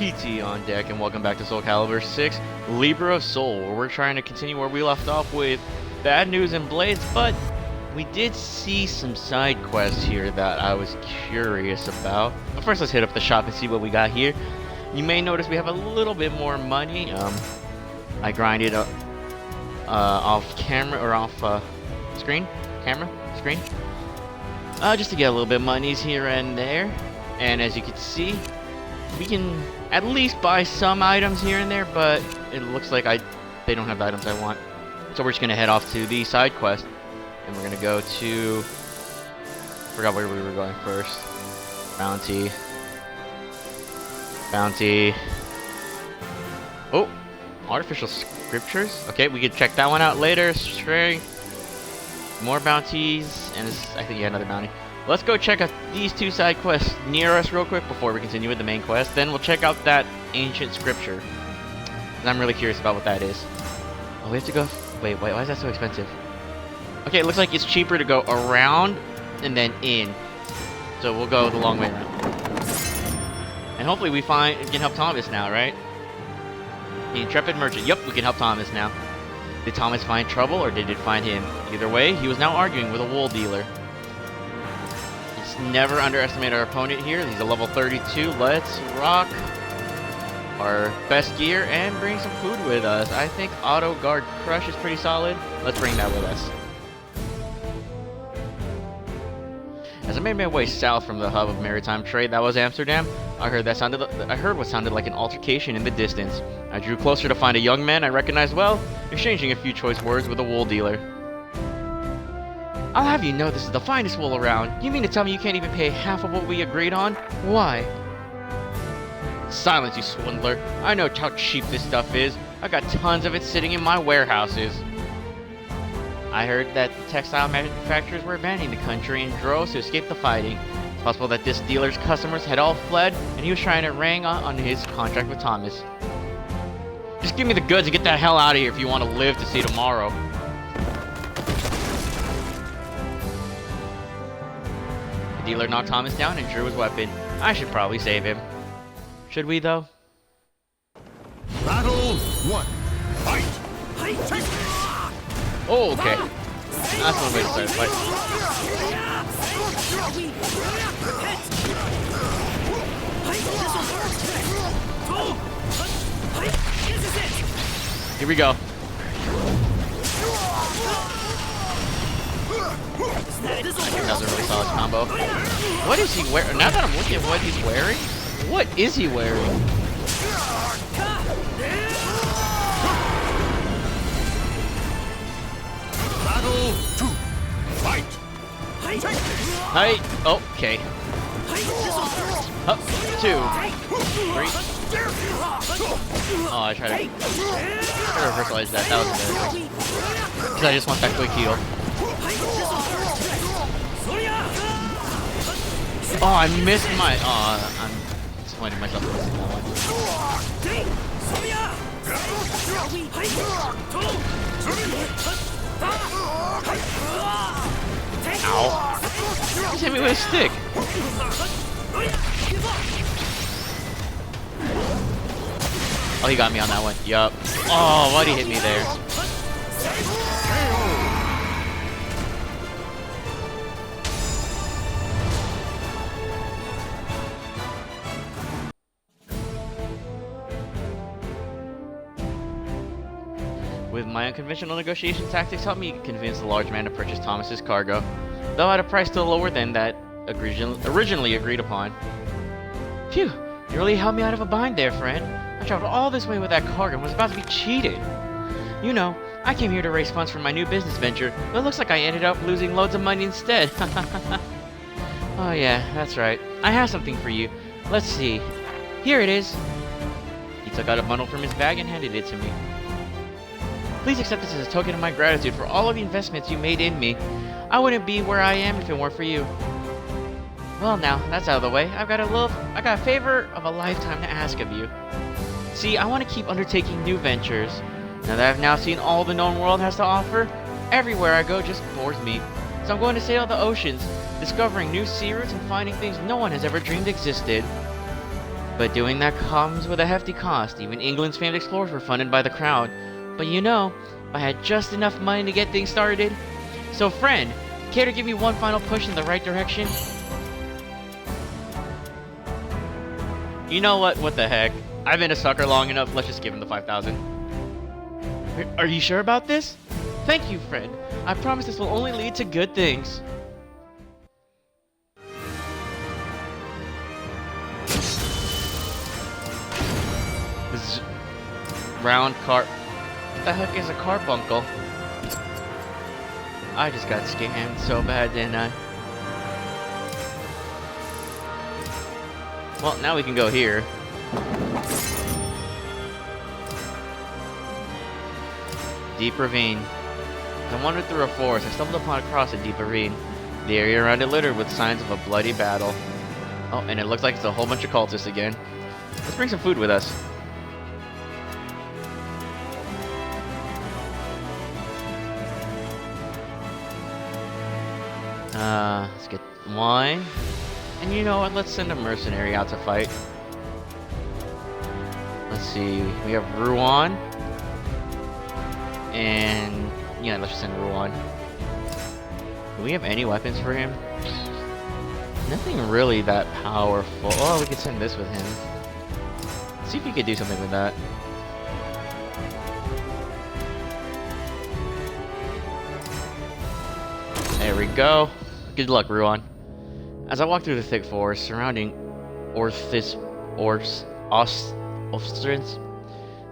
PT on deck, and welcome back to SoulCalibur 6, Libra of Soul, where we're trying to continue where we left off with bad news and blades, but we did see some side quests here that I was curious about. But first, let's hit up the shop and see what we got here. You may notice we have a little bit more money. I grinded up off camera, or off screen, just to get a little bit of monies here and there. And as you can see, we can at least buy some items here and there, but it looks like they don't have the items I want. So we're just gonna head off to the side quest, and we're gonna go to, forgot where we were going first. Bounty. Oh, artificial scriptures. Okay, we can check that one out later. Strength, more bounties, and this, I think, yeah, another bounty. Let's go check out these two side quests near us real quick before we continue with the main quest. Then we'll check out that ancient scripture, and I'm really curious about what that is. Oh, we have to go. Wait, why is that so expensive? Okay, it looks like it's cheaper to go around and then in. So we'll go the long way around. And hopefully we can help Thomas now, right? The intrepid merchant. Yep, we can help Thomas now. Did Thomas find trouble, or did it find him? Either way, he was now arguing with a wool dealer. Let's never underestimate our opponent here. He's a level 32. Let's rock our best gear and bring some food with us. I think Auto Guard Crush is pretty solid. Let's bring that with us. As I made my way south from the hub of maritime trade that was Amsterdam, I heard what sounded like an altercation in the distance. I drew closer to find a young man I recognized well, exchanging a few choice words with a wool dealer. I'll have you know this is the finest wool around. You mean to tell me you can't even pay half of what we agreed on? Why? Silence, you swindler. I know how cheap this stuff is. I got tons of it sitting in my warehouses. I heard that textile manufacturers were abandoning the country in droves to escape the fighting. It's possible that this dealer's customers had all fled, and he was trying to wrangle on his contract with Thomas. Just give me the goods and get the hell out of here if you want to live to see tomorrow. The dealer knocked Thomas down and drew his weapon. I should probably save him. Should we, though? Battle 1. Fight! Oh, okay. That's one way to start a fight. Here we go. I think that was a really solid combo. What is he wearing? Now that I'm looking at what he's wearing, what is he wearing? Battle 2. Fight! Hi. Okay. Up. 2. 3. Oh, I tried to reversalize that. That was embarrassing. Because I just want that quick heal. Oh, I missed my... Oh, I'm disappointed in myself for missing that one. Ow. Just hit me with a stick. Oh, he got me on that one. Yup. Oh, why'd he hit me there? With my unconventional negotiation tactics helped me convince the large man to purchase Thomas's cargo, though at a price still lower than that originally agreed upon. Phew, you really helped me out of a bind there, friend. I traveled all this way with that cargo and was about to be cheated. You know, I came here to raise funds for my new business venture, but it looks like I ended up losing loads of money instead. Oh yeah, that's right. I have something for you. Let's see. Here it is. He took out a bundle from his bag and handed it to me. Please accept this as a token of my gratitude for all of the investments you made in me. I wouldn't be where I am if it weren't for you. Well now, that's out of the way. I got a favor of a lifetime to ask of you. See, I want to keep undertaking new ventures. Now that I've now seen all the known world has to offer, everywhere I go just bores me. So I'm going to sail the oceans, discovering new sea routes and finding things no one has ever dreamed existed. But doing that comes with a hefty cost. Even England's famed explorers were funded by the crown. But you know, I had just enough money to get things started. So friend, care to give me one final push in the right direction? You know what? What the heck? I've been a sucker long enough. Let's just give him the 5,000. Are you sure about this? Thank you, friend. I promise this will only lead to good things. This round car. What the heck is a carbuncle? I just got scammed so bad, didn't I? Well, now we can go here. Deep ravine. As I wandered through a forest, I stumbled across a deep ravine. The area around it littered with signs of a bloody battle. Oh, and it looks like it's a whole bunch of cultists again. Let's bring some food with us. Let's get wine. And you know what? Let's send a mercenary out to fight. Let's see. We have Ruan. And yeah, let's just send Ruan. Do we have any weapons for him? Nothing really that powerful. Oh, we could send this with him. Let's see if we could do something with that. There we go. Good luck, Ruan. As I walked through the thick forest surrounding Ostrins,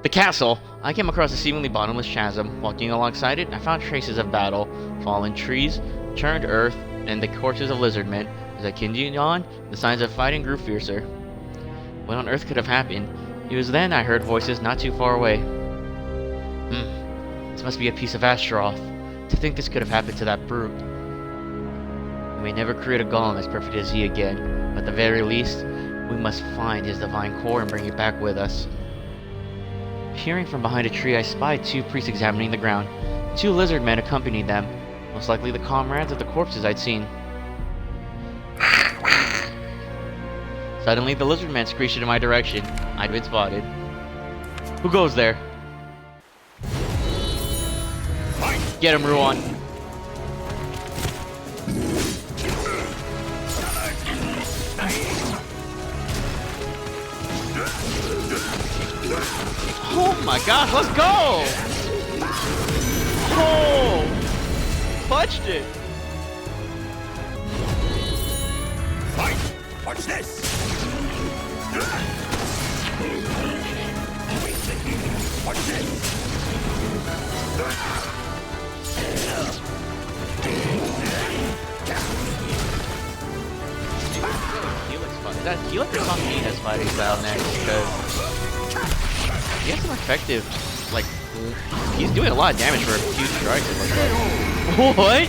the castle, I came across a seemingly bottomless chasm. Walking alongside it, I found traces of battle, fallen trees, churned earth, and the corpses of lizardmen. As I continued on, the signs of fighting grew fiercer. What on earth could have happened? It was then I heard voices not too far away. This must be a piece of Astaroth. To think this could have happened to that brute. We may never create a golem as perfect as he again, but at the very least, we must find his divine core and bring it back with us. Peering from behind a tree, I spied two priests examining the ground. Two lizard men accompanied them, most likely the comrades of the corpses I'd seen. Suddenly, the lizard man screeched in my direction. I'd been spotted. Who goes there? Get him, Ruan. Oh my gosh, let's go! Oh! Clutched it! Fight! Watch this! Watch this! Kilik's fun. Is that Kilik or something he has fighting style next? Because he has some effective, like, he's doing a lot of damage for a few strikes, it looks like. What?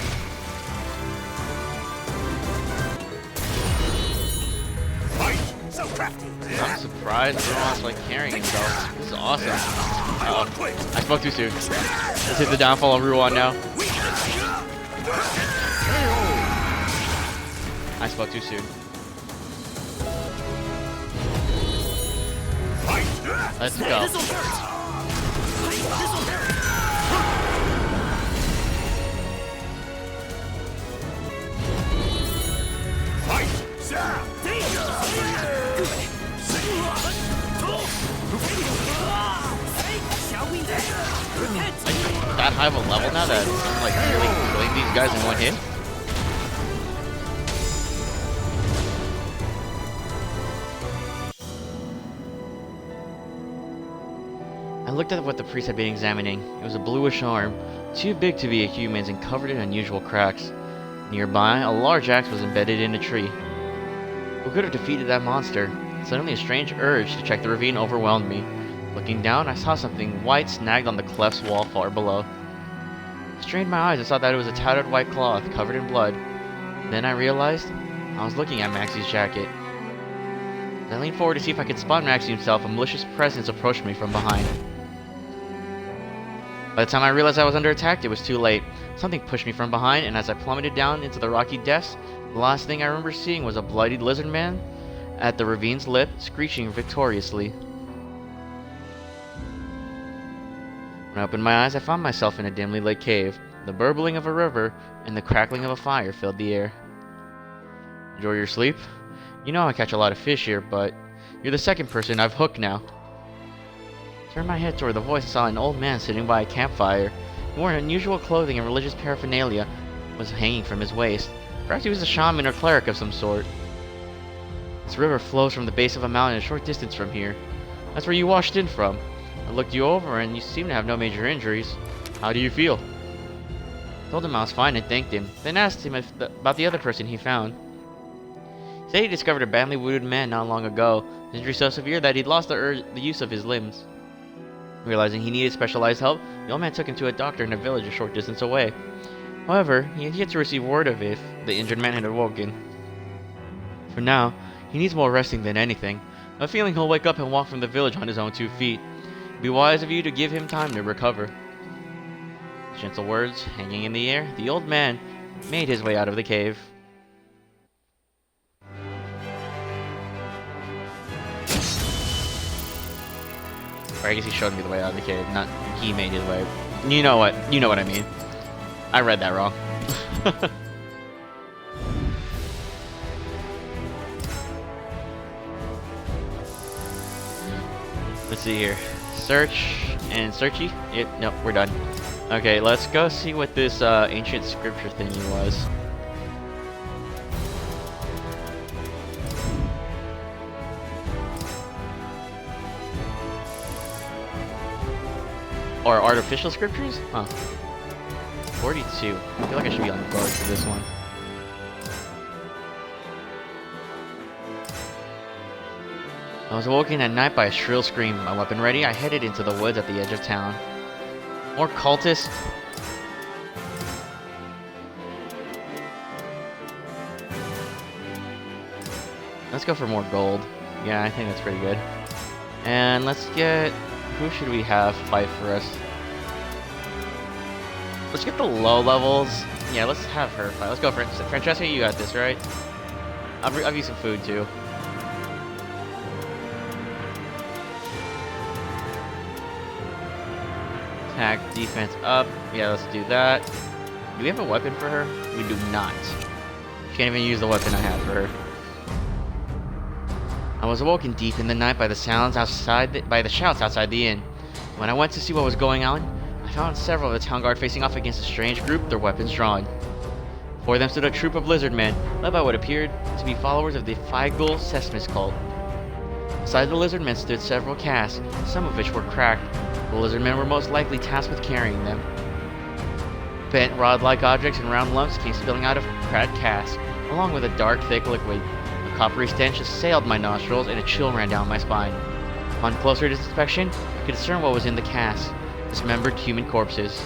Fight! So crafty! I'm surprised Ruan's like carrying himself. This is awesome. I spoke too soon. Let's hit the downfall of Ruan now. I spoke too soon. Let's go. That high of a level now that I'm like really killing these guys in one hit? I looked at what the priest had been examining. It was a bluish arm, too big to be a human's and covered in unusual cracks. Nearby, a large axe was embedded in a tree. Who could have defeated that monster? Suddenly a strange urge to check the ravine overwhelmed me. Looking down, I saw something white snagged on the cleft's wall far below. I strained my eyes and saw that it was a tattered white cloth covered in blood. Then I realized I was looking at Maxie's jacket. As I leaned forward to see if I could spot Maxie himself, a malicious presence approached me from behind. By the time I realized I was under attack, it was too late. Something pushed me from behind, and as I plummeted down into the rocky depths, the last thing I remember seeing was a bloodied lizard man at the ravine's lip, screeching victoriously. When I opened my eyes, I found myself in a dimly lit cave. The burbling of a river and the crackling of a fire filled the air. Enjoy your sleep? You know I catch a lot of fish here, but you're the second person I've hooked now. Turned my head toward the voice and saw an old man sitting by a campfire. He wore unusual clothing and religious paraphernalia was hanging from his waist. Perhaps he was a shaman or cleric of some sort. This river flows from the base of a mountain a short distance from here. That's where you washed in from. I looked you over and you seem to have no major injuries. How do you feel? I told him I was fine and thanked him, then asked him about the other person he found. He said he discovered a badly wounded man not long ago, his injury so severe that he'd lost the use of his limbs. Realizing he needed specialized help, the old man took him to a doctor in a village a short distance away. However, he had yet to receive word of if the injured man had awoken. For now, he needs more resting than anything. I'm feeling he'll wake up and walk from the village on his own 2 feet. It'd be wise of you to give him time to recover. Gentle words hanging in the air, the old man made his way out of the cave. Or I guess he showed me the way out of the cave, not he made his way. You know what I mean. I read that wrong. Let's see here. Search and searchy. Yep, nope, we're done. Okay, let's go see what this ancient scripture thingy was. Or artificial scriptures? Huh. 42. I feel like I should be on guard for this one. I was awoken at night by a shrill scream. My weapon ready, I headed into the woods at the edge of town. More cultists? Let's go for more gold. Yeah, I think that's pretty good. And let's get... Who should we have fight for us? Let's get the low levels. Yeah, let's have her fight. Let's go for it. Francesca, you got this, right? I'll give you some food, too. Attack, defense up. Yeah, let's do that. Do we have a weapon for her? We do not. She can't even use the weapon I have for her. I was awoken deep in the night by the sounds outside, by the shouts outside the inn. When I went to see what was going on, I found several of the town guard facing off against a strange group, their weapons drawn. Before them stood a troop of lizard men, led by what appeared to be followers of the Figul Sesmis cult. Beside the lizard men stood several casks, some of which were cracked. The lizard men were most likely tasked with carrying them. Bent rod-like objects and round lumps came spilling out of cracked casks, along with a dark, thick liquid. A coppery stench assailed my nostrils, and a chill ran down my spine. Upon closer inspection, I could discern what was in the cask: dismembered human corpses.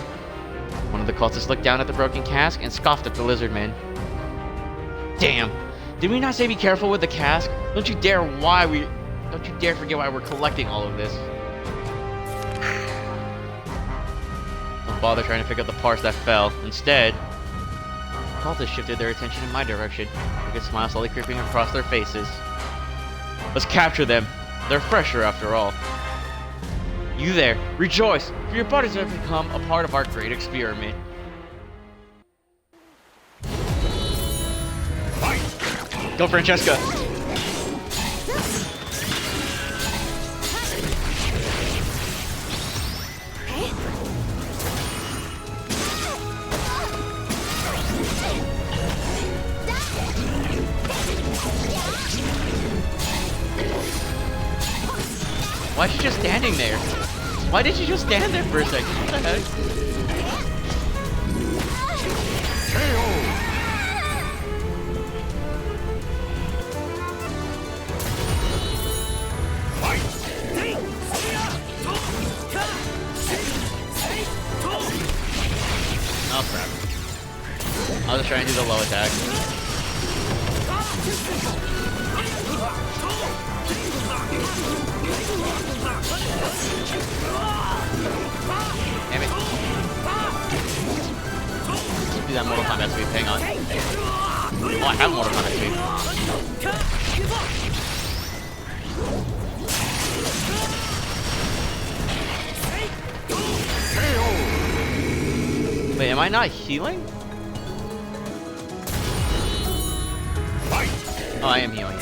One of the cultists looked down at the broken cask and scoffed at the lizard men. Damn! Did we not say be careful with the cask? Don't you dare forget why we're collecting all of this. Don't bother trying to pick up the parts that fell. Instead, the cultists shifted their attention in my direction. I could smile slowly creeping across their faces. Let's capture them. They're fresher after all. You there, rejoice, for your bodies have become a part of our great experiment. Fight! Go, Francesca! Why is she just standing there? Why did she just stand there for a second? What the heck? Oh crap. I'll just try and do the low attack. Damn it. Do that Mortal Kombat sweep, hang on. Oh, I have Mortal Kombat sweep. Am I not healing? Fight! Oh, I am healing.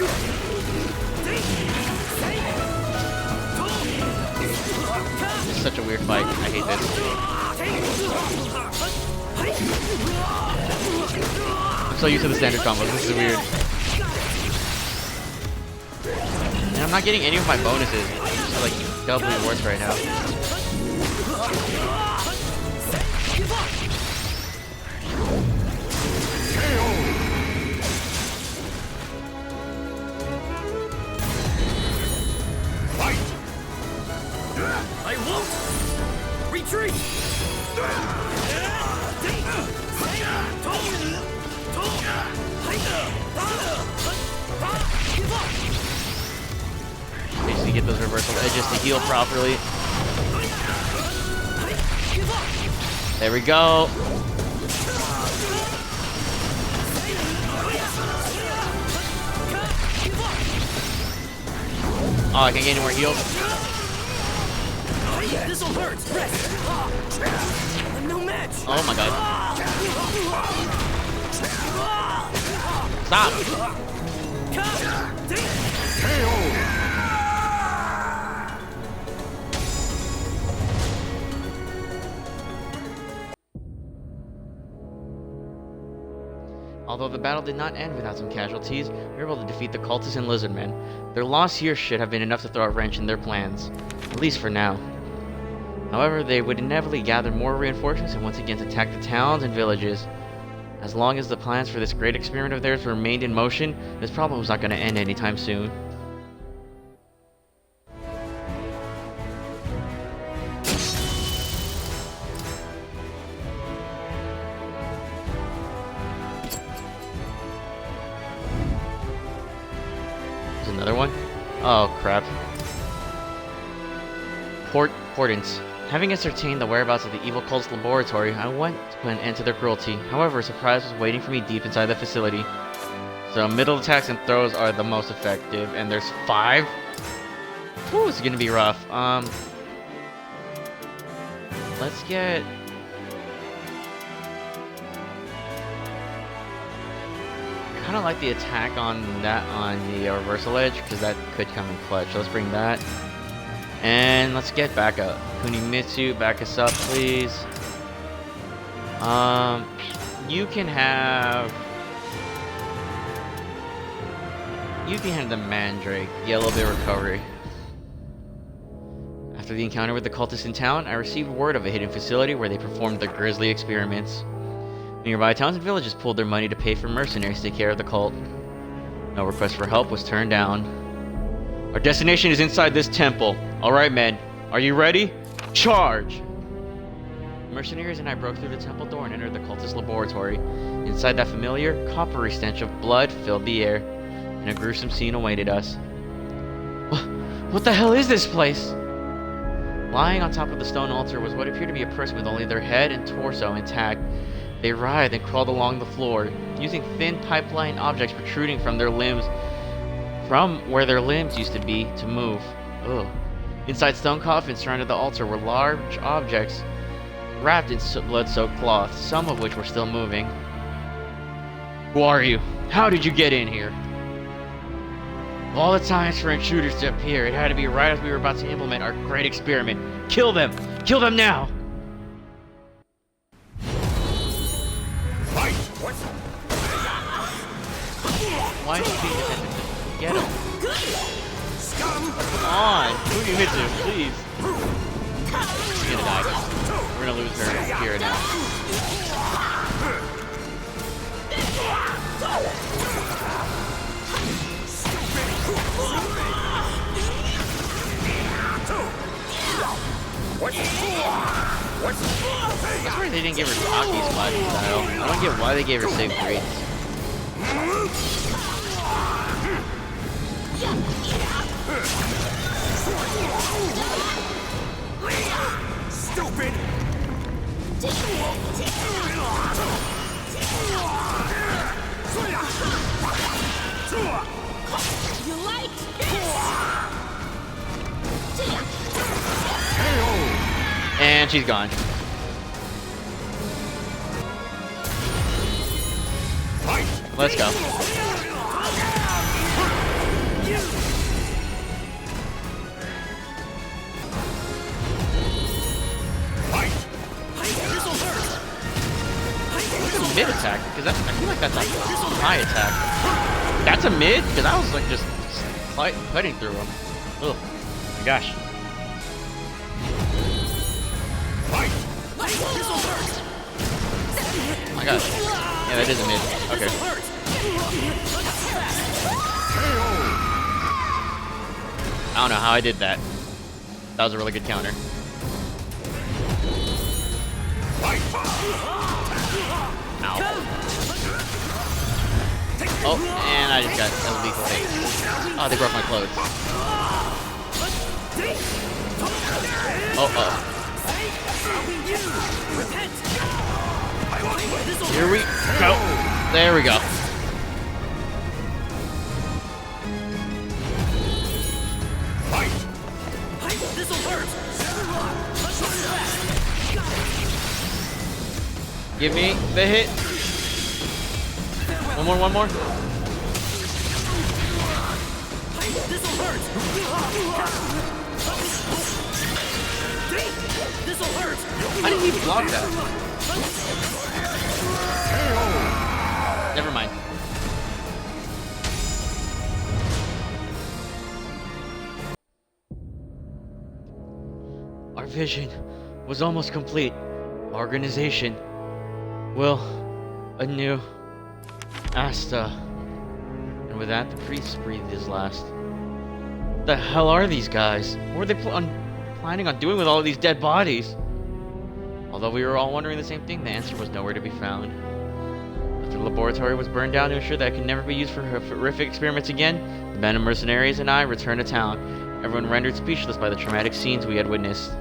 This is such a weird fight. I hate this. I'm so used to the standard combos. This is weird. And I'm not getting any of my bonuses. It's like doubly worse right now. I won't retreat. Basically get those reversal edges to heal properly. There we go. Oh, I can't get any more heals. This'll hurt. Rest. I'm no match. Oh my god. Stop. Although the battle did not end without some casualties, we were able to defeat the cultists and lizardmen. Their loss here should have been enough to throw a wrench in their plans, at least for now. However, they would inevitably gather more reinforcements and once again attack the towns and villages. As long as the plans for this great experiment of theirs remained in motion, this problem was not going to end anytime soon. There's another one? Oh, crap. Portents. Having ascertained the whereabouts of the evil cult's laboratory, I went to put an end to their cruelty. However, a surprise was waiting for me deep inside the facility. So middle attacks and throws are the most effective, and there's 5? Whew, it's gonna be rough. Let's get... kind of like the attack on that on the reversal edge, because that could come in clutch. So let's bring that. And let's get back up. Kunimitsu, back us up, please. You can have the Mandrake. Get a little bit of recovery. After the encounter with the cultists in town, I received word of a hidden facility where they performed their grisly experiments. Nearby towns and villages pulled their money to pay for mercenaries to take care of the cult. No request for help was turned down. Our destination is inside this temple. Alright, men. Are you ready? Charge! Mercenaries and I broke through the temple door and entered the cultist laboratory. Inside that familiar, coppery stench of blood filled the air, and a gruesome scene awaited us. What the hell is this place? Lying on top of the stone altar was what appeared to be a person with only their head and torso intact. They writhed and crawled along the floor, using thin pipeline objects protruding from their limbs, from where their limbs used to be, to move. Ugh. Inside stone coffins surrounded the altar were large objects wrapped in blood-soaked cloth, some of which were still moving. Who are you? How did you get in here? Of all the times for intruders to appear, it had to be right as we were about to implement our great experiment. Kill them! Kill them now! Fight! What? Why is he being defensive? Get him. Scum! Come on! Kunimitsu, please! She's gonna die. We're gonna lose her here now. What? That's why they didn't give her Taki Spot style. I don't get why they gave her Sig Breeds. Stupid! You like And she's gone. Let's go. Mid attack, because I feel like that's a high attack. That's a mid, because I was like just fighting through him. Oh my gosh. Oh my gosh. Yeah, that is a mid. Okay. I don't know how I did that. That was a really good counter. Ow. Oh, and I just got a lethal hit. Oh, they broke my clothes. Oh. Here we go. There we go. Give me the hit. One more. How did he block that? Never mind. Our vision was almost complete. Our organization will anew. Asta. And with that, the priest breathed his last. What the hell are these guys? What were they planning on doing with all of these dead bodies? Although we were all wondering the same thing, the answer was nowhere to be found. After the laboratory was burned down to ensure that it could never be used for horrific experiments again, the band of mercenaries and I returned to town, everyone rendered speechless by the traumatic scenes we had witnessed.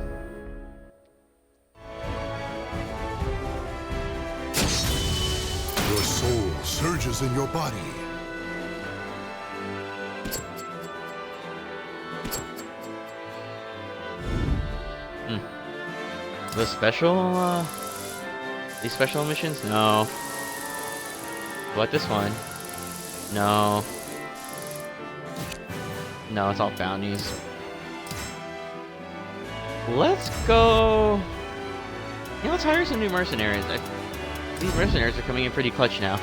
Your soul surges in your body. The these special missions? No. What, this one? No. No, it's all bounties. Let's go. Yeah, let's hire some new mercenaries. These mercenaries are coming in pretty clutch now.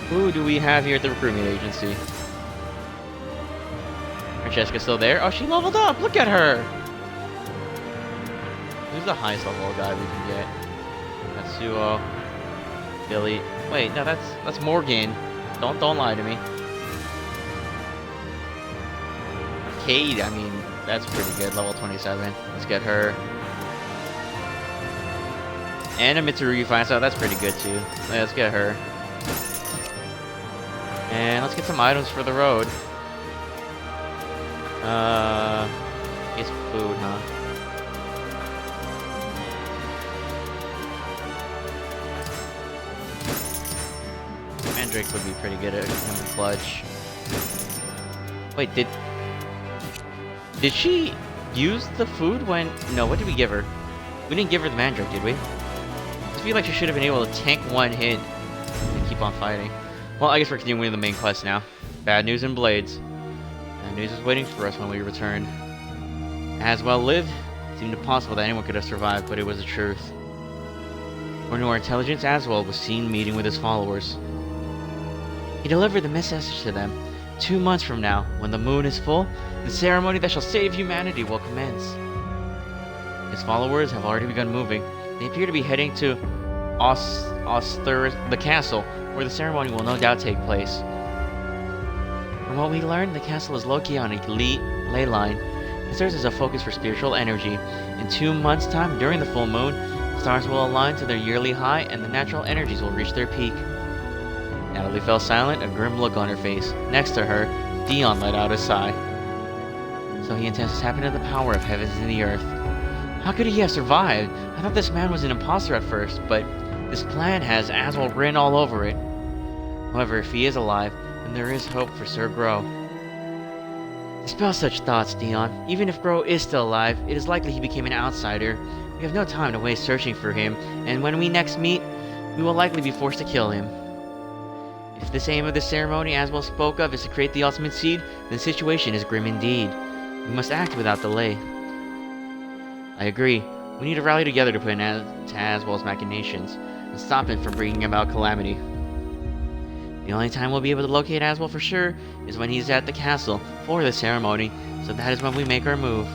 Who do we have here at the recruitment agency? Francesca's still there? Oh, she leveled up! Look at her! Who's the highest level guy we can get? Tatsuo. Billy. Wait, no, that's Morgan. Don't lie to me. Kate, I mean, that's pretty good. Level 27. Let's get her. And a Mitsurugi fine, so that's pretty good too. Let's get her. And let's get some items for the road. It's food, huh? Mandrake would be pretty good at him in clutch. Wait, did she use the food when... No, what did we give her? We didn't give her the Mandrake, did we? I feel like she should have been able to tank one hit and keep on fighting. Well, I guess we're continuing the main quest now. Bad news and Blades. Bad news is waiting for us when we return. As well lived, it seemed impossible that anyone could have survived, but it was the truth. According to our intelligence, Aswell was seen meeting with his followers. He delivered the message to them. 2 months from now, when the moon is full, the ceremony that shall save humanity will commence. His followers have already begun moving. They appear to be heading to the castle, where the ceremony will no doubt take place. From what we learned, the castle is located on a ley line. It serves as a focus for spiritual energy. In 2 months' time, during the full moon, stars will align to their yearly high and the natural energies will reach their peak. Natalie fell silent, a grim look on her face. Next to her, Dion let out a sigh. So he intends to tap into the power of heavens and the earth. How could he have survived? I thought this man was an imposter at first, but this plan has Aswell written all over it. However, if he is alive, then there is hope for Sir Grow. Dispel such thoughts, Dion. Even if Grow is still alive, it is likely he became an outsider. We have no time to waste searching for him, and when we next meet, we will likely be forced to kill him. If this aim of the ceremony Aswell spoke of is to create the ultimate seed, then the situation is grim indeed. We must act without delay. I agree. We need to rally together to put an end to Aswell's machinations and stop him from bringing about calamity. The only time we'll be able to locate Aswell for sure is when he's at the castle for the ceremony, so that is when we make our move.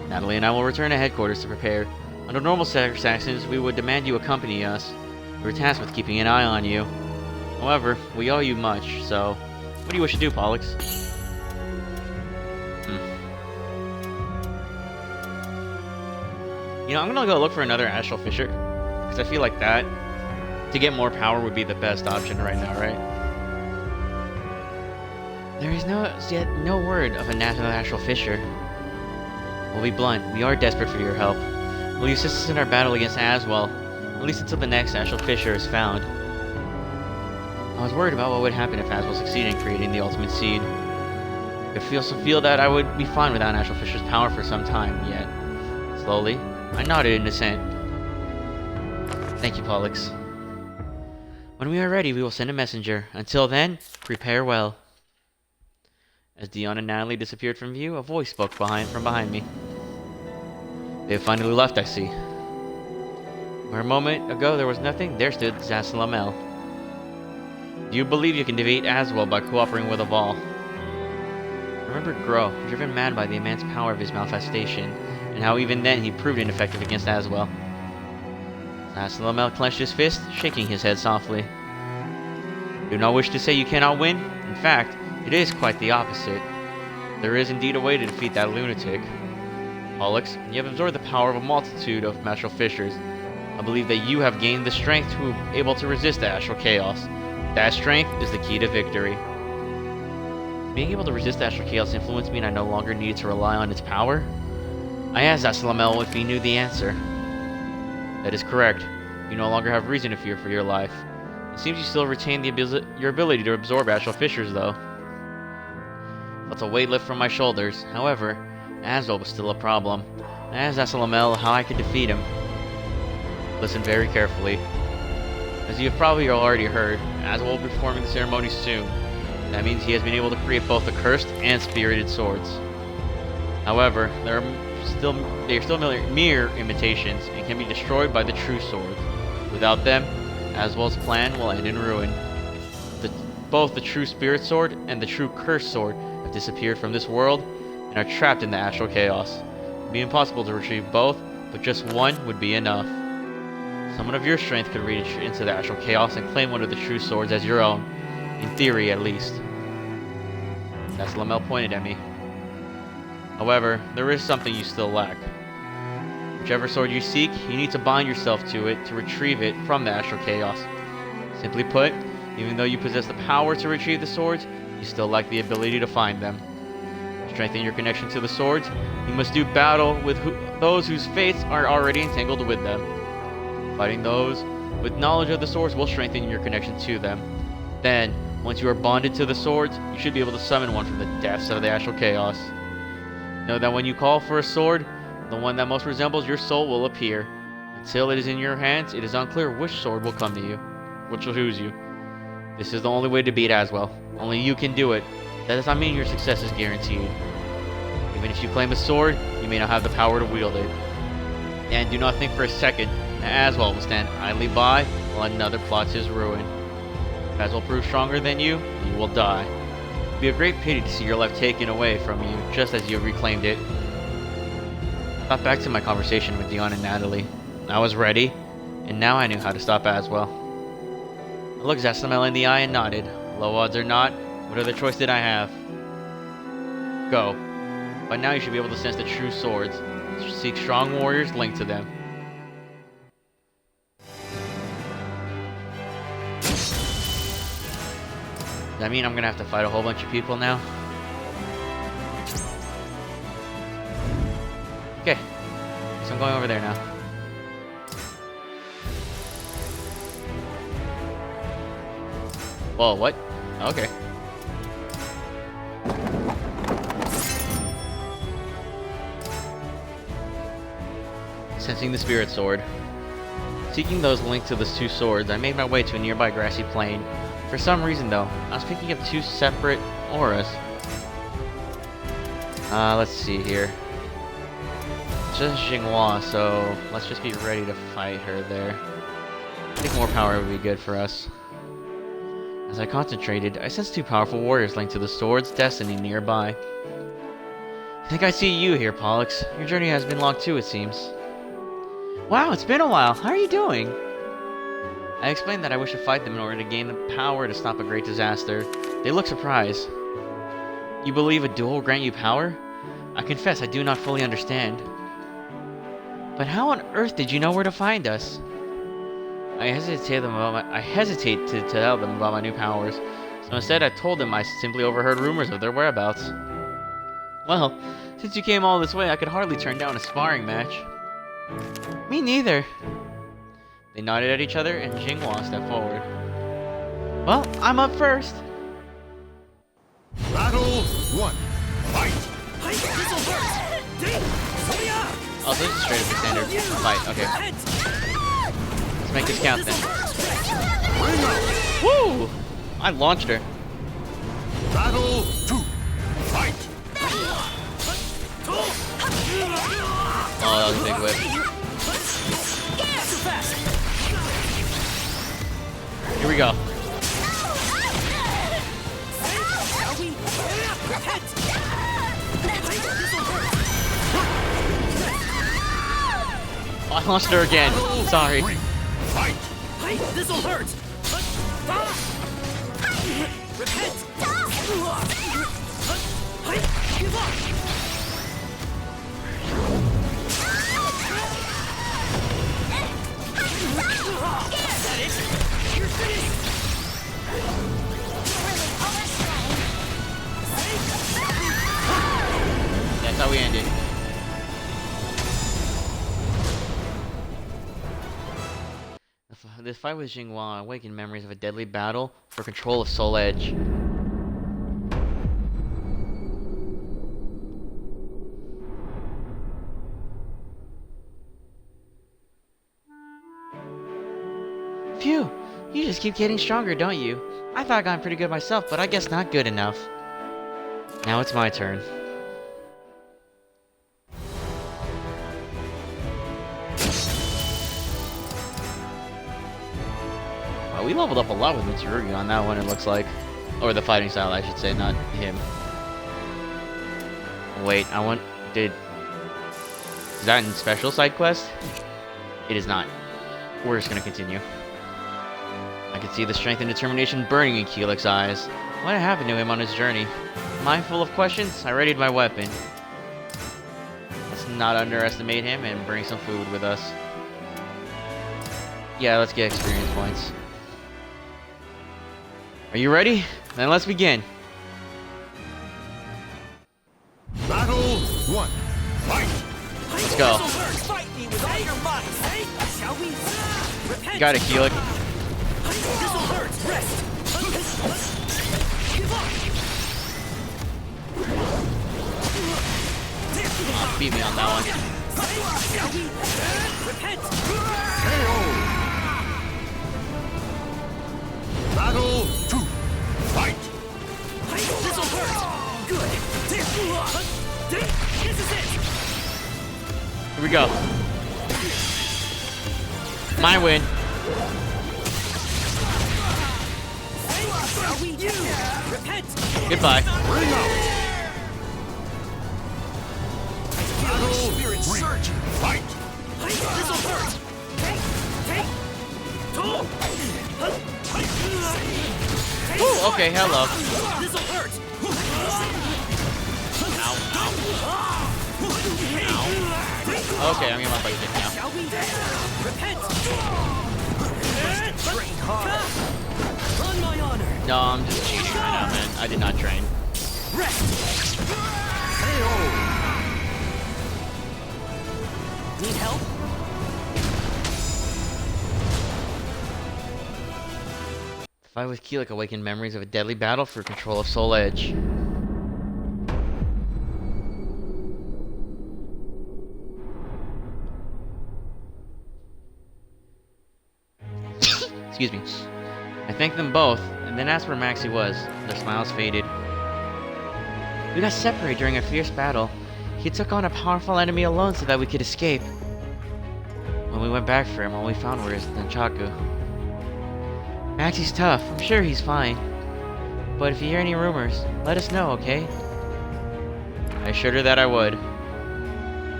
Natalie and I will return to headquarters to prepare. Under normal circumstances, we would demand you accompany us. We were tasked with keeping an eye on you. However, we owe you much, so what do you wish to do, Pollux? You know, I'm gonna go look for another Astral Fisher, because I feel like that, to get more power, would be the best option right now, right? There is yet no word of a natural Astral Fisher. We'll be blunt, we are desperate for your help. Will you assist us in our battle against Aswell, at least until the next Astral Fisher is found? I was worried about what would happen if Aswell succeeded in creating the ultimate seed. I also feel that I would be fine without Astral Fisher's power for some time, yet slowly, I nodded in assent. Thank you, Pollux. When we are ready, we will send a messenger. Until then, prepare well. As Dion and Natalie disappeared from view, a voice spoke from behind me. They have finally left, I see. Where a moment ago there was nothing, there stood Zaslamel. Do you believe you can defeat Aswell by cooperating with Aval? Remember Grow, driven mad by the immense power of his manifestation, and how even then he proved ineffective against Aswell. Zaslamel clenched his fist, shaking his head softly. You do not wish to say you cannot win? In fact, it is quite the opposite. There is indeed a way to defeat that lunatic. Pollux, you have absorbed the power of a multitude of Astral Fissures. I believe that you have gained the strength to be able to resist the Astral Chaos. That strength is the key to victory. Being able to resist the Astral Chaos influence mean I no longer need to rely on its power? I asked Zaslamel if he knew the answer. That is correct. You no longer have reason to fear for your life. It seems you still retain your ability to absorb Astral Fissures, though. I felt a weight lift from my shoulders. However, Aswell was still a problem. I asked Zaslamel how I could defeat him. Listen very carefully. As you have probably already heard, Aswell will be performing the ceremony soon. That means he has been able to create both the cursed and spirited swords. However, they are still mere imitations and can be destroyed by the true swords. Without them, Aswell's plan will end in ruin. Both the true spirit sword and the true cursed sword have disappeared from this world and are trapped in the Astral Chaos. It would be impossible to retrieve both, but just one would be enough. Someone of your strength could reach into the Astral Chaos and claim one of the true swords as your own. In theory, at least. Zaslamel pointed at me. However, there is something you still lack. Whichever sword you seek, you need to bind yourself to it to retrieve it from the Astral Chaos. Simply put, even though you possess the power to retrieve the swords, you still lack the ability to find them. To strengthen your connection to the swords, you must do battle with those whose fates are already entangled with them. Fighting those with knowledge of the swords will strengthen your connection to them. Then, once you are bonded to the swords, you should be able to summon one from the depths of the Astral Chaos. Know that when you call for a sword, the one that most resembles your soul will appear. Until it is in your hands, it is unclear which sword will come to you, which will choose you. This is the only way to beat Aswell. Only you can do it. That does not mean your success is guaranteed. Even if you claim a sword, you may not have the power to wield it. And do not think for a second that Aswell will stand idly by while another plots his ruin. If Aswell proves stronger than you, you will die. It would be a great pity to see your life taken away from you just as you reclaimed it. I thought back to my conversation with Dion and Natalie. I was ready, and now I knew how to stop Aswell. I looked Zaslamel in the eye and nodded. Low odds or not, what other choice did I have? Go. By now you should be able to sense the true swords. Seek strong warriors linked to them. Does that mean I'm gonna have to fight a whole bunch of people now? Okay, so I'm going over there now. Whoa, what? Okay. Sensing the spirit sword. Seeking those linked to the two swords, I made my way to a nearby grassy plain. For some reason, though, I was picking up two separate auras. Let's see here. It's just Xinghua, so let's just be ready to fight her there. I think more power would be good for us. As I concentrated, I sensed two powerful warriors linked to the sword's destiny nearby. I think I see you here, Pollux. Your journey has been long too, it seems. Wow, it's been a while. How are you doing? I explained that I wish to fight them in order to gain the power to stop a great disaster. They look surprised. You believe a duel will grant you power? I confess I do not fully understand. But how on earth did you know where to find us? I hesitate to tell them about my new powers, so instead I told them I simply overheard rumors of their whereabouts. Well, since you came all this way, I could hardly turn down a sparring match. Me neither. They nodded at each other, and Xinghua stepped forward. Well, I'm up first. Battle 1. Fight! Oh, so this is straight up the standard fight. Okay. Let's make this count then. Woo! I launched her. Battle 2. Fight! Oh, that was a big whip. Here we go. Oh, I launched her again. Sorry. Fight! This'll hurt! Repent! Give up! You're finished! That's how we ended. This fight with Xinghua awakened memories of a deadly battle for control of Soul Edge. Phew! You just keep getting stronger, don't you? I thought I got pretty good myself, but I guess not good enough. Now it's my turn. Wow, we leveled up a lot with Mitsurugi on that one, it looks like. Or the fighting style, I should say, not him. Wait, is that in special side quest? It is not. We're just gonna continue. I could see the strength and determination burning in Kilik's eyes. What had happened to him on his journey? Mindful of questions, I readied my weapon. Let's not underestimate him and bring some food with us. Yeah, let's get experience points. Are you ready? Then let's begin. Battle 1. Fight! Let's go. Fight me with all your might! Shall we? Repent! You got it, Kilik. This'll hurt! Rest! Give up! Beat me on that one. Shall we? Repent! KO! Battle 2. Fight! This'll hurt! Good! This is it! Here we go. My win. Shall we? Repent! Goodbye. Bring out! Battle Spirit 3. surge! Fight! This'll hurt! Take! Ooh, okay, hello. This'll hurt! Okay, I'm getting my bike kicked now. Shall we? Repent! Train hard! On my honor! No, I'm just cheating right now, man. I did not train. Rest! KO! Need help? The fight with Kilik awakened memories of a deadly battle for control of Soul Edge. Excuse me. I thanked them both, and and then asked where Maxie was. Their smiles faded. We got separated during a fierce battle. He took on a powerful enemy alone so that we could escape. When we went back for him, all we found was Nunchaku. Maxie's tough. I'm sure he's fine. But if you hear any rumors, let us know, okay? I assured her that I would.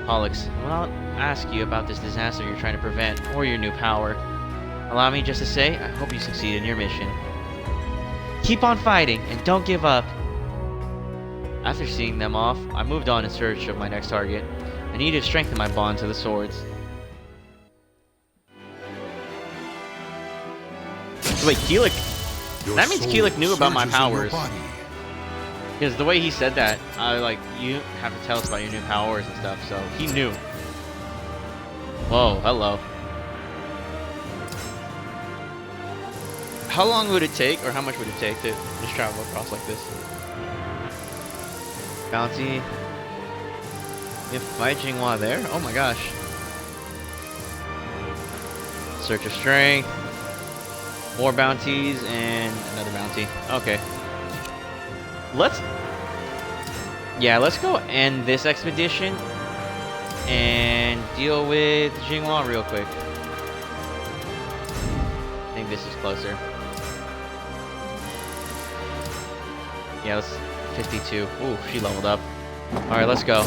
Pollux, I will not ask you about this disaster you're trying to prevent, or your new power. Allow me just to say, I hope you succeed in your mission. Keep on fighting, and don't give up. After seeing them off, I moved on in search of my next target. I needed to strengthen my bond to the swords. So wait, Kilik? That means Kilik knew about my powers. Because the way he said that, you have to tell us about your new powers and stuff, so he knew. Whoa, hello. How long would it take, or how much would it take to just travel across like this? Bounty. You fight Jinghua there? Oh my gosh. Search of strength. More bounties and another bounty. Okay. Let's go end this expedition and deal with Jinghua real quick. I think this is closer. Yeah, that's 52. Ooh, she leveled up. Alright, let's go.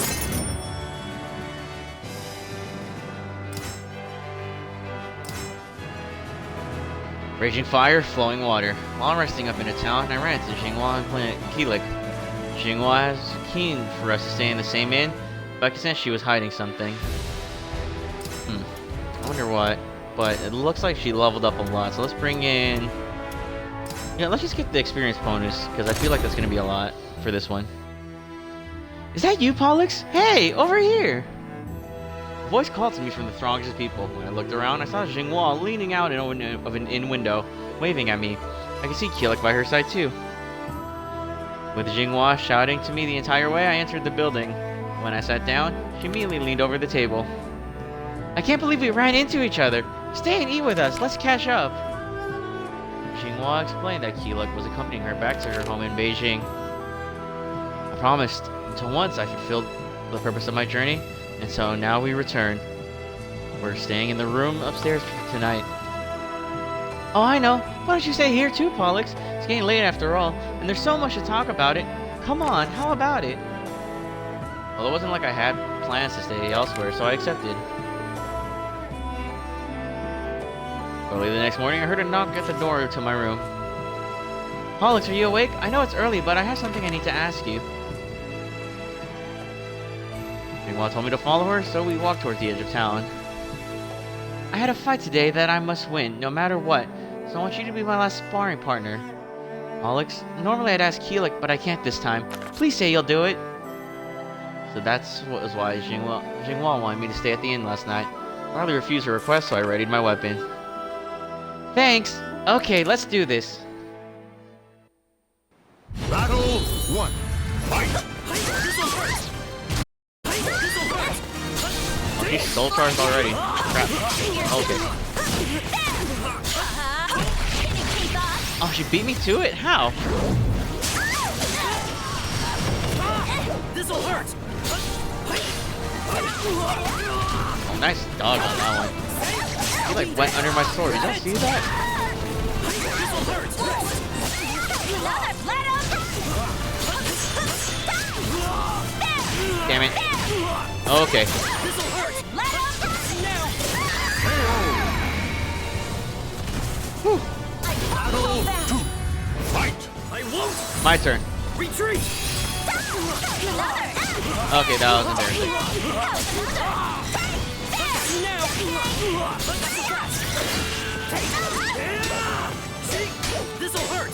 Raging fire, flowing water. While I'm resting up in a town, I ran into Jinghua and planet Kilik. Jinghua was keen for us to stay in the same inn, but I could sense she was hiding something. I wonder what. But it looks like she leveled up a lot, so let's bring in... Yeah, let's just get the experience bonus, because I feel like that's going to be a lot for this one. Is that you, Pollux? Hey, over here! A voice called to me from the throngs of people. When I looked around, I saw Jinghua leaning out of an inn window, waving at me. I could see Kilik by her side too. With Jinghua shouting to me the entire way, I entered the building. When I sat down, she immediately leaned over the table. I can't believe we ran into each other. Stay and eat with us. Let's catch up. Jinghua explained that Kilik was accompanying her back to her home in Beijing. I promised until once I fulfilled the purpose of my journey, and so now we return. We're staying in the room upstairs tonight. Oh, I know. Why don't you stay here too, Pollux? It's getting late after all, and there's so much to talk about it. Come on, how about it? Well, it wasn't like I had plans to stay elsewhere, so I accepted. Early the next morning, I heard a knock at the door to my room. Pollux, are you awake? I know it's early, but I have something I need to ask you. Jinghua told me to follow her, so we walked towards the edge of town. I had a fight today that I must win, no matter what, so I want you to be my last sparring partner. Pollux, normally I'd ask Kilik, but I can't this time. Please say you'll do it. So that's why Jinghua wanted me to stay at the inn last night. I hardly refused her request, so I readied my weapon. Thanks. Okay, let's do this. Battle 1. Fight! Oh, she's soul charged already. Crap. Okay. Oh, she beat me to it? How? This'll hurt. Oh, nice dodge on that one. He like went under my sword. Did you see that? Damn it. Okay. Whew. Battle 2. Fight! I won't My turn. retreat. Okay, that was embarrassing. See? This'll hurt.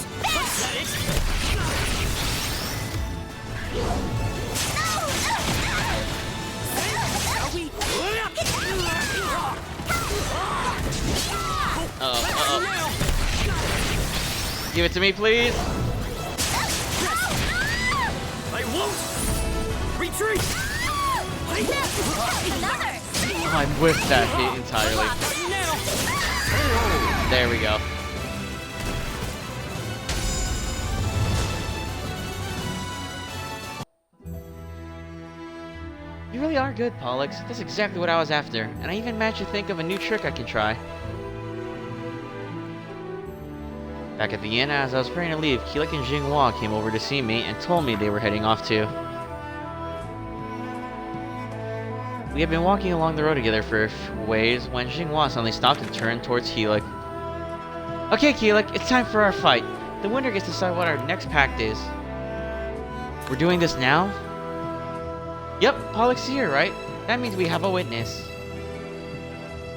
Are we? Give it to me, please. I won't retreat. Oh, I whiffed that hit entirely. There we go. You really are good, Pollux. That's exactly what I was after, and I even managed to think of a new trick I can try. Back at the inn, as I was preparing to leave, Kilik and Jinghua came over to see me and told me they were heading off too. We had been walking along the road together for a ways when Jinghua suddenly stopped and turned towards Kilik. Okay, Kilik, it's time for our fight. The winner gets to decide what our next pact is. We're doing this now? Yep, Pollux here, right? That means we have a witness.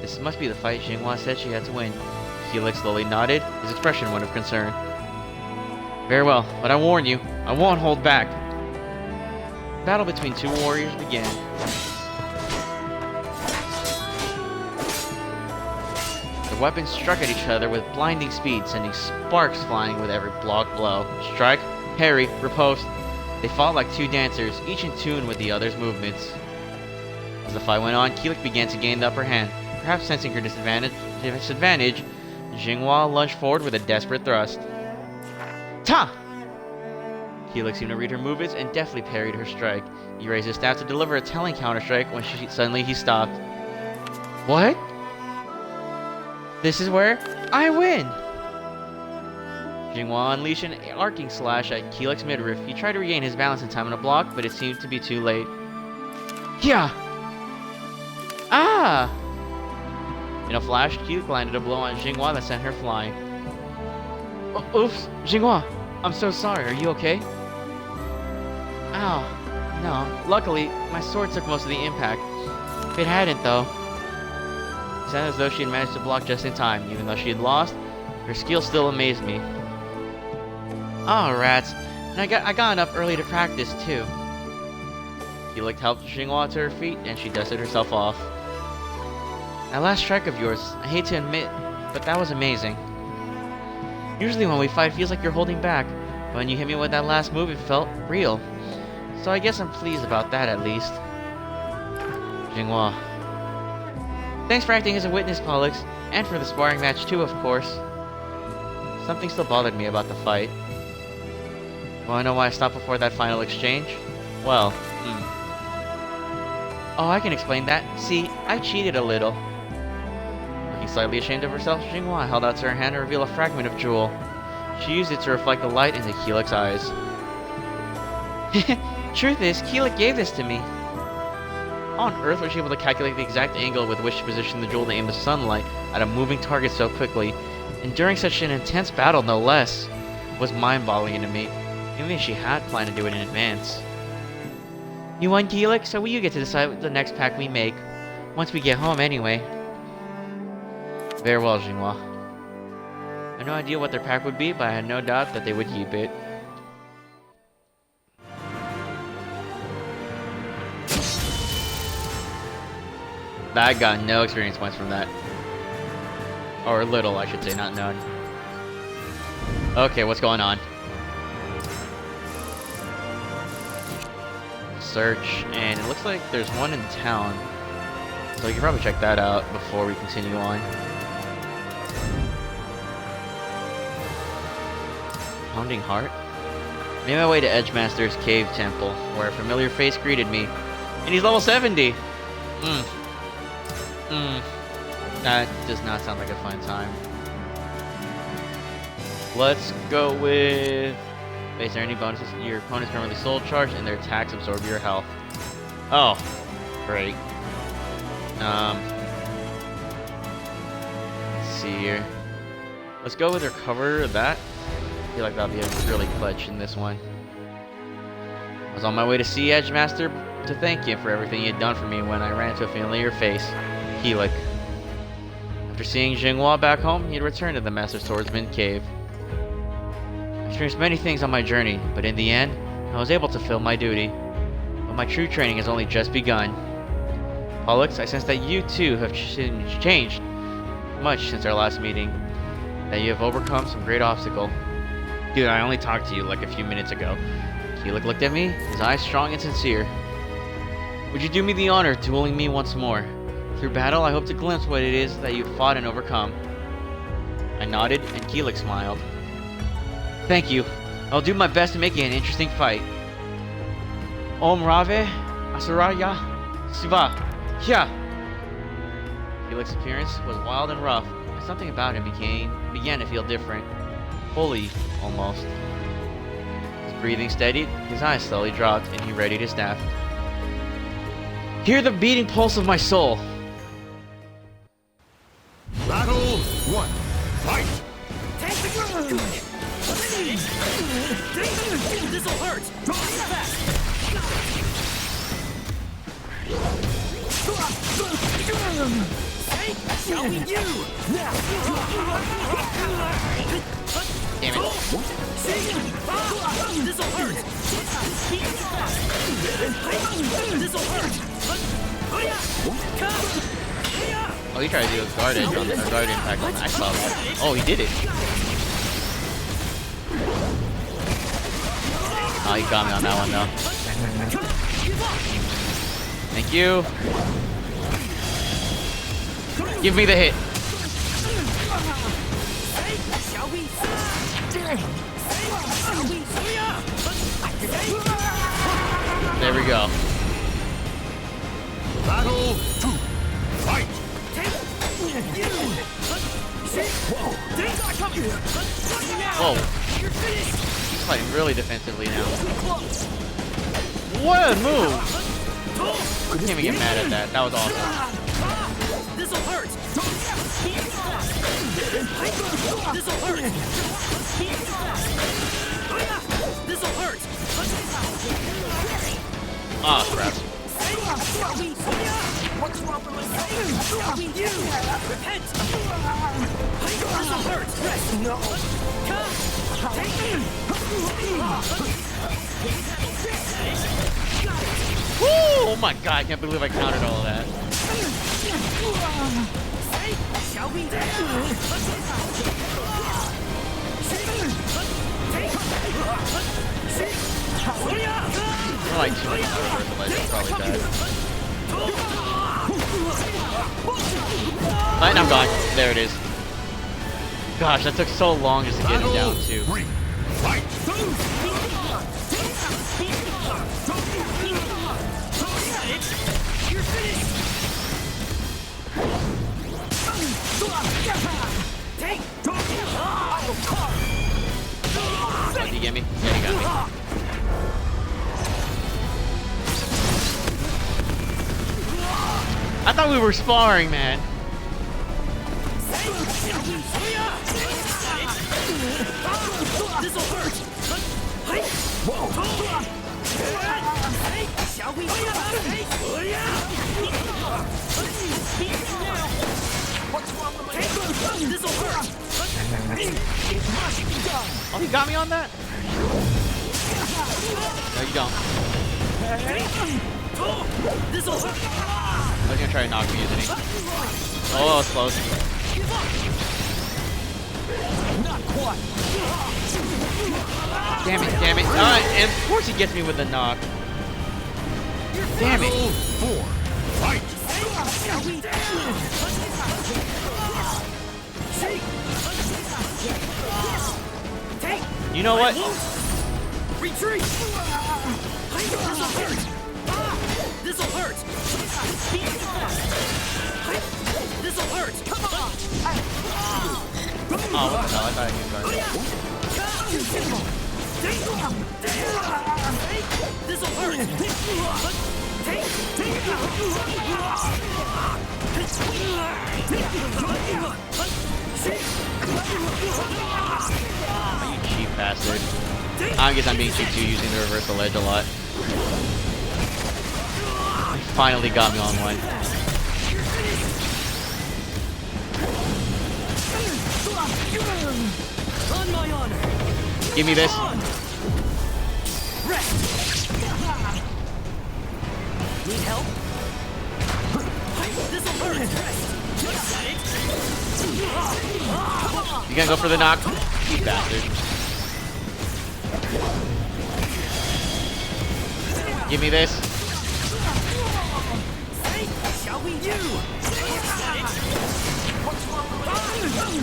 This must be the fight Jinghua said she had to win. Kilik slowly nodded, his expression one of concern. Very well, but I warn you, I won't hold back. The battle between two warriors began. Their weapons struck at each other with blinding speed, sending sparks flying with every block blow. Strike, parry, riposte. They fought like two dancers, each in tune with the other's movements. As the fight went on, Kilik began to gain the upper hand. Perhaps sensing her disadvantage, Jinghua lunged forward with a desperate thrust. Ta! Kilik seemed to read her movements and deftly parried her strike. He raised his staff to deliver a telling counter-strike when suddenly he stopped. What? This is where I win! Jinghua unleashed an arcing slash at Kilik's midriff. He tried to regain his balance in time in a block, but it seemed to be too late. Yeah! Ah! In a flash, Kilik landed a blow on Jinghua that sent her flying. Oops, Jinghua, I'm so sorry. Are you okay? Ow. No. Luckily, my sword took most of the impact. If it hadn't, though. It sounded as though she had managed to block just in time. Even though she had lost, her skill still amazed me. Oh, rats. And I got up early to practice, too. Kilik helped Jinghua to her feet, and she dusted herself off. That last strike of yours, I hate to admit, but that was amazing. Usually when we fight, it feels like you're holding back, but when you hit me with that last move, it felt real. So I guess I'm pleased about that, at least. Jinghua. Thanks for acting as a witness, Pollux, and for the sparring match too, of course. Something still bothered me about the fight. Wanna know why I stopped before that final exchange? Well, Oh, I can explain that. See, I cheated a little. Looking slightly ashamed of herself, Jinghua held out her hand to reveal a fragment of jewel. She used it to reflect the light into Kilik's eyes. Truth is, Kilik gave this to me. How on earth was she able to calculate the exact angle with which to position the jewel to aim the sunlight at a moving target so quickly, and during such an intense battle, no less? It was mind-boggling to me, even if she had planned to do it in advance. You won, Kilik, so you get to decide what the next pact we make. Once we get home, anyway. Very well, Jinghua. I had no idea what their pact would be, but I had no doubt that they would keep it. I got no experience points from that. Or little, I should say, not none. Okay, what's going on? Search, and it looks like there's one in town. So we can probably check that out before we continue on. Pounding Heart? Made my way to Edgemaster's Cave Temple, where a familiar face greeted me. And he's level 70! That does not sound like a fun time. Let's go with... Wait, is there any bonuses? Your opponents permanently soul charge and their attacks absorb your health. Oh, great. Let's see here. Let's go with recover that. I feel like that'll be a really clutch in this one. I was on my way to see Edgemaster to thank him for everything he had done for me when I ran into a familiar face, Kilik. After seeing Jinghua back home, he had returned to the Master Swordsman Cave. I experienced many things on my journey, but in the end, I was able to fulfill my duty. But my true training has only just begun. Pollux, I sense that you too have changed much since our last meeting. That you have overcome some great obstacle. Dude, I only talked to you like a few minutes ago. Kilik looked at me, his eyes strong and sincere. Would you do me the honor of dueling me once more? Through battle, I hope to glimpse what it is that you've fought and overcome. I nodded, and Kilik smiled. Thank you. I'll do my best to make it an interesting fight. Om Rave, Asaraya. Siva! Yeah! Kilik's appearance was wild and rough, and something about him began to feel different. Holy, almost. His breathing steadied, his eyes slowly dropped, and he readied his staff. Hear the beating pulse of my soul! Battle 1. Fight! This'll hurt! Shall we do? Damn it. This'll hurt! This'll hurt! Oh, he tried to do a guard edge on the guard impact on that. I saw that. Oh, he did it. Oh, he got me on that one though. Thank you. Give me the hit. There we go. Battle 2. Fight! Whoa. He's fighting really defensively now. What a move! I can't even get mad at that. That was awesome. This'll hurt! This'll hurt! This'll hurt! Ah, crap. What's wrong with my repent! This'll hurt! Rest! No! Woo! Oh my god, I can't believe I countered all of that. Shall we? I'm like too much reversal edge, I'm probably dead. And I'm gone. There it is. Gosh, that took so long just to get him down too. 3. Fight! Did he get me? Yeah, he got me. I thought we were sparring, man. This'll hurt! Shall we? What's wrong with my This'll hurt! Oh, he got me on that? No, you don't. This'll hurt! I was gonna try to knock me, isn't he? Oh, that was close. Not quite. Damn it, damn it. And of course he gets me with the knock. Damn it. Battle 4. Fight! Shall we? Take. You know what? Retreat. This'll hurt. This'll hurt. This'll hurt. Come on. Oh, what the hell? I thought I could guard. This'll hurt. You cheap bastard. I guess I'm being cheap too, using the reversal edge a lot. He finally got me on one. On my honor. Give me this. Rest. Need help? This'll hurt. Rest. You gonna go for the knock? You bastard. Give me this. Shall we?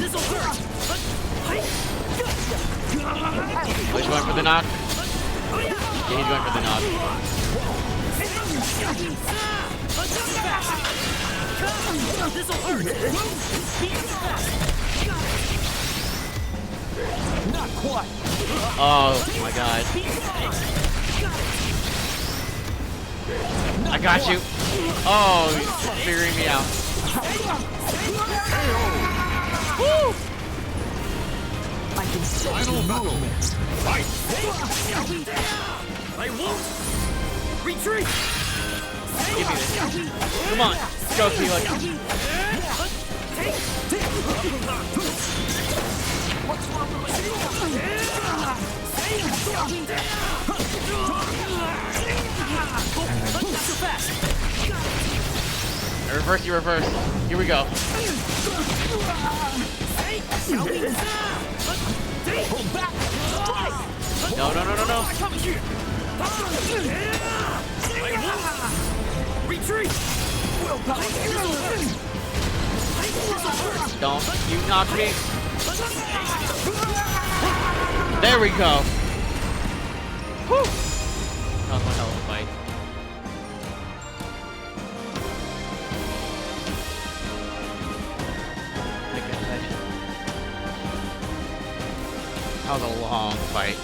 This'll hurt. Oh, he's going for the knock. Yeah, he's going for the knock. This'll hurt. Not quite. Oh my god. I got you. Oh, you're figuring me out. Woo! I can sense Final your battle. movements. Fight! I won't retreat. Give me this. Come on. Go, Kilik. What's wrong Reverse, you reverse. Here we go. No, no, no, no, no. Retreat. Don't you knock me. There we go. Whew. That was one hell of a fight. That was a long fight.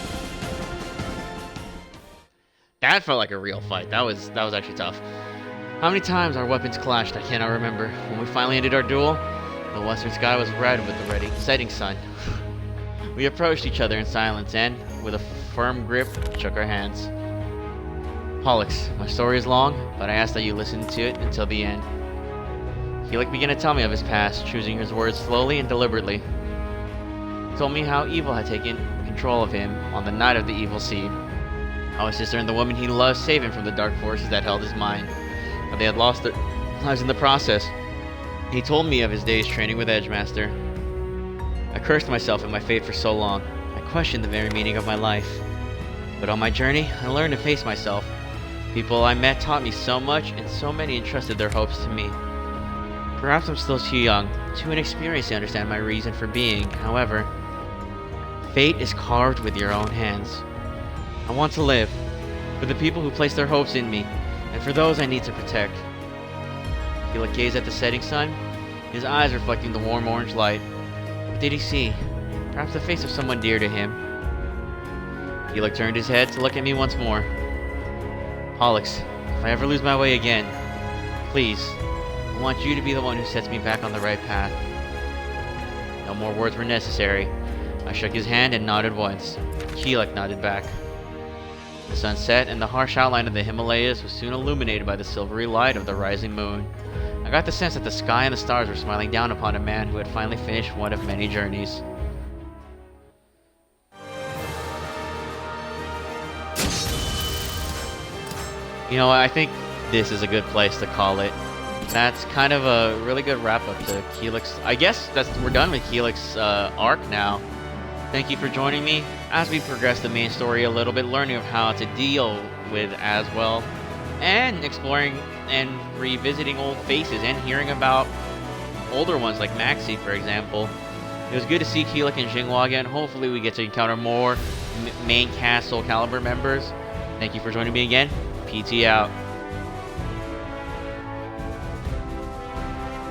That felt like a real fight. That was actually tough. How many times our weapons clashed, I cannot remember. When we finally ended our duel, the western sky was red with the setting sun. We approached each other in silence and, with a firm grip, shook our hands. Pollux, my story is long, but I ask that you listen to it until the end. Kilik began to tell me of his past, choosing his words slowly and deliberately. He told me how evil had taken control of him on the night of the evil seed. How his sister and the woman he loved saved him from the dark forces that held his mind, but they had lost their lives in the process. He told me of his days training with Edgemaster. I cursed myself and my fate for so long. I questioned the very meaning of my life. But on my journey, I learned to face myself. People I met taught me so much, and so many entrusted their hopes to me. Perhaps I'm still too young, too inexperienced to understand my reason for being. However, fate is carved with your own hands. I want to live, for the people who place their hopes in me, and for those I need to protect. Kilik gazed at the setting sun, his eyes reflecting the warm orange light. What did he see? Perhaps the face of someone dear to him. Kilik turned his head to look at me once more. Pollux, if I ever lose my way again, please, I want you to be the one who sets me back on the right path. No more words were necessary. I shook his hand and nodded once. Kilik nodded back. The sun set, and the harsh outline of the Himalayas was soon illuminated by the silvery light of the rising moon. I got the sense that the sky and the stars were smiling down upon a man who had finally finished one of many journeys. You know, I think this is a good place to call it. That's kind of a really good wrap-up to Kilik's... I guess we're done with Kilik's arc now. Thank you for joining me as we progress the main story a little bit, learning of how to deal with Aswell, and exploring and revisiting old faces and hearing about older ones like Maxie, for example. It was good to see Kilik and Xinghua again. Hopefully we get to encounter more main cast SoulCalibur members. Thank you for joining me again. PT out.